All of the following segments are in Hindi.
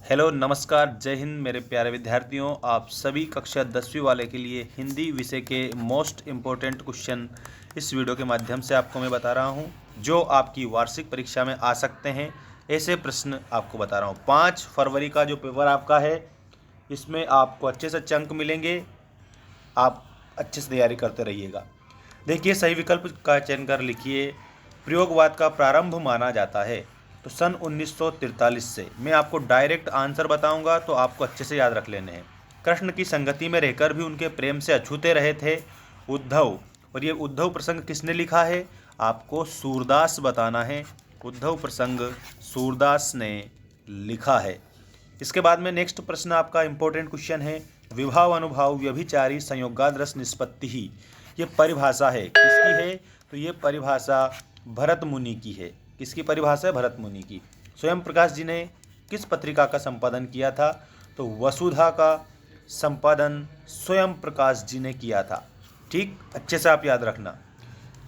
हेलो नमस्कार जय हिंद मेरे प्यारे विद्यार्थियों। आप सभी कक्षा 10वीं वाले के लिए हिंदी विषय के मोस्ट इम्पोर्टेंट क्वेश्चन इस वीडियो के माध्यम से आपको मैं बता रहा हूं, जो आपकी वार्षिक परीक्षा में आ सकते हैं। ऐसे प्रश्न आपको बता रहा हूं। 5 फरवरी का जो पेपर आपका है, इसमें आपको अच्छे से अंक मिलेंगे। आप अच्छे से तैयारी करते रहिएगा। देखिए, सही विकल्प का चयन कर लिखिए। प्रयोगवाद का प्रारंभ माना जाता है तो सन 1943 से। मैं आपको डायरेक्ट आंसर बताऊंगा तो आपको अच्छे से याद रख लेने हैं। कृष्ण की संगति में रहकर भी उनके प्रेम से अछूते रहे थे उद्धव। और ये उद्धव प्रसंग किसने लिखा है? आपको सूरदास बताना है। उद्धव प्रसंग सूरदास ने लिखा है। इसके बाद में नेक्स्ट प्रश्न आपका इंपॉर्टेंट क्वेश्चन है, विभाव अनुभाव व्यभिचारी संयोगाद्रस निष्पत्ति ही। ये परिभाषा है, किसकी है? तो ये परिभाषा भरत मुनि की है। किसकी परिभाषा है? भरत मुनि की। स्वयं प्रकाश जी ने किस पत्रिका का संपादन किया था? तो वसुधा का संपादन स्वयं प्रकाश जी ने किया था। ठीक, अच्छे से आप याद रखना।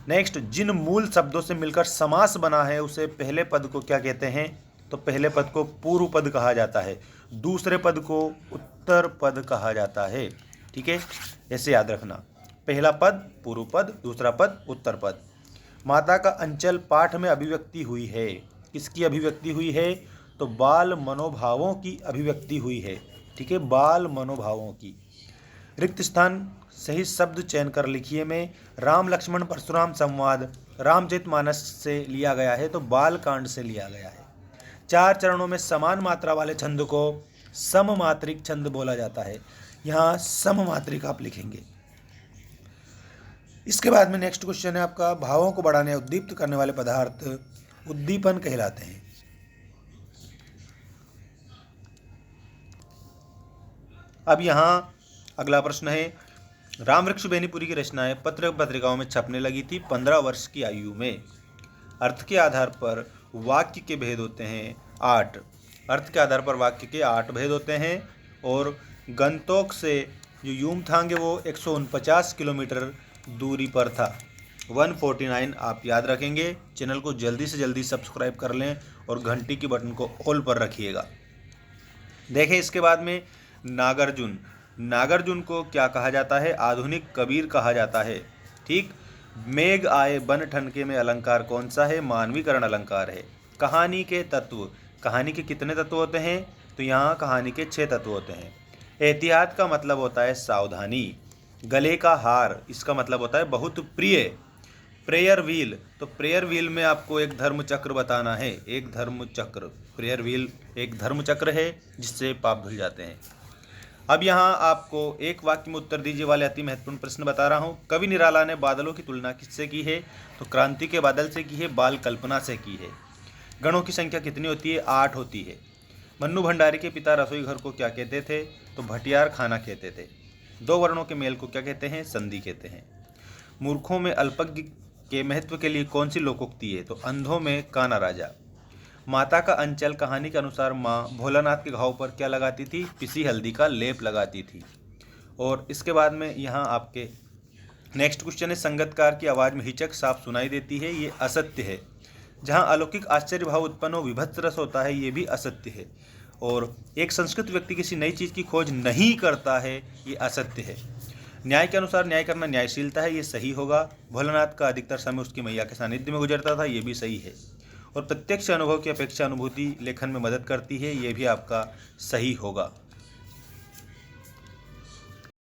नेक्स्ट, जिन मूल शब्दों से मिलकर समास बना है उसे पहले पद को क्या कहते हैं? तो पहले पद को पूर्व पद कहा जाता है, दूसरे पद को उत्तर पद कहा जाता है। ठीक है, ऐसे याद रखना। पहला पद पूर्व पद, दूसरा पद उत्तर पद। माता का अंचल पाठ में अभिव्यक्ति हुई है। किसकी अभिव्यक्ति हुई है? तो बाल मनोभावों की अभिव्यक्ति हुई है। ठीक है, बाल मनोभावों की। रिक्त स्थान सही शब्द चयन कर लिखिए। में राम लक्ष्मण परशुराम संवाद रामचरितमानस से लिया गया है तो बाल कांड से लिया गया है। 4 चरणों में समान मात्रा वाले छंद को सममात्रिक छंद बोला जाता है। यहाँ सममात्रिक आप लिखेंगे। इसके बाद में नेक्स्ट क्वेश्चन है आपका, भावों को बढ़ाने उद्दीप्त करने वाले पदार्थ उद्दीपन कहलाते हैं। अब यहाँ अगला प्रश्न है, रामवृक्ष बेनीपुरी की रचनाएं पत्र पत्रिकाओं में छपने लगी थी 15 वर्ष की आयु में। अर्थ के आधार पर वाक्य के भेद होते हैं 8। अर्थ के आधार पर वाक्य के 8 भेद होते हैं। और गंतोक से जो यूमथांग है वो 149 किलोमीटर दूरी पर था। 149 आप याद रखेंगे। चैनल को जल्दी से जल्दी सब्सक्राइब कर लें और घंटी की बटन को ऑल पर रखिएगा। देखें, इसके बाद में नागार्जुन। नागार्जुन को क्या कहा जाता है? आधुनिक कबीर कहा जाता है। ठीक, मेघ आए बन ठनके में अलंकार कौन सा है? मानवीकरण अलंकार है। कहानी के तत्व, कहानी के कितने तत्व होते हैं? तो यहाँ कहानी के 6 तत्व होते हैं। एहतियात का मतलब होता है सावधानी। गले का हार, इसका मतलब होता है बहुत प्रिय। प्रेयर व्हील, तो प्रेयर व्हील में आपको एक धर्म चक्र बताना है। एक धर्म चक्र, प्रेयर व्हील एक धर्म चक्र है जिससे पाप धुल जाते हैं। अब यहाँ आपको एक वाक्य में उत्तर दीजिए वाले अति महत्वपूर्ण प्रश्न बता रहा हूँ। कवि निराला ने बादलों की तुलना किससे की है? तो क्रांति के बादल से की है, बाल कल्पना से की है। गणों की संख्या कितनी होती है? 8 होती है। मन्नू भंडारी के पिता रसोई घर को क्या कहते थे? तो भटियार खाना कहते थे। 2 वर्णों के मेल को क्या कहते हैं? संधि कहते हैं। मूर्खों में अल्पज्ञ के महत्व के लिए कौन सी लोकोक्ति है? तो अंधों में काना राजा। माता का अंचल कहानी के अनुसार माँ भोलानाथ के घाव पर क्या लगाती थी? पिसी हल्दी का लेप लगाती थी। और इसके बाद में यहाँ आपके नेक्स्ट क्वेश्चन है, संगतकार की आवाज़ में हिचक साफ सुनाई देती है, ये असत्य है। जहाँ अलौकिक आश्चर्य भाव उत्पन्न हो विभत्स रस होता है, ये भी असत्य है। और एक संस्कृत व्यक्ति किसी नई चीज़ की खोज नहीं करता है, ये असत्य है। न्याय के अनुसार न्याय करना न्यायशीलता है, ये सही होगा। भोलानाथ का अधिकतर समय उसकी मैया के सानिध्य में गुजरता था, ये भी सही है। और प्रत्यक्ष अनुभव की अपेक्षा अनुभूति लेखन में मदद करती है, ये भी आपका सही होगा।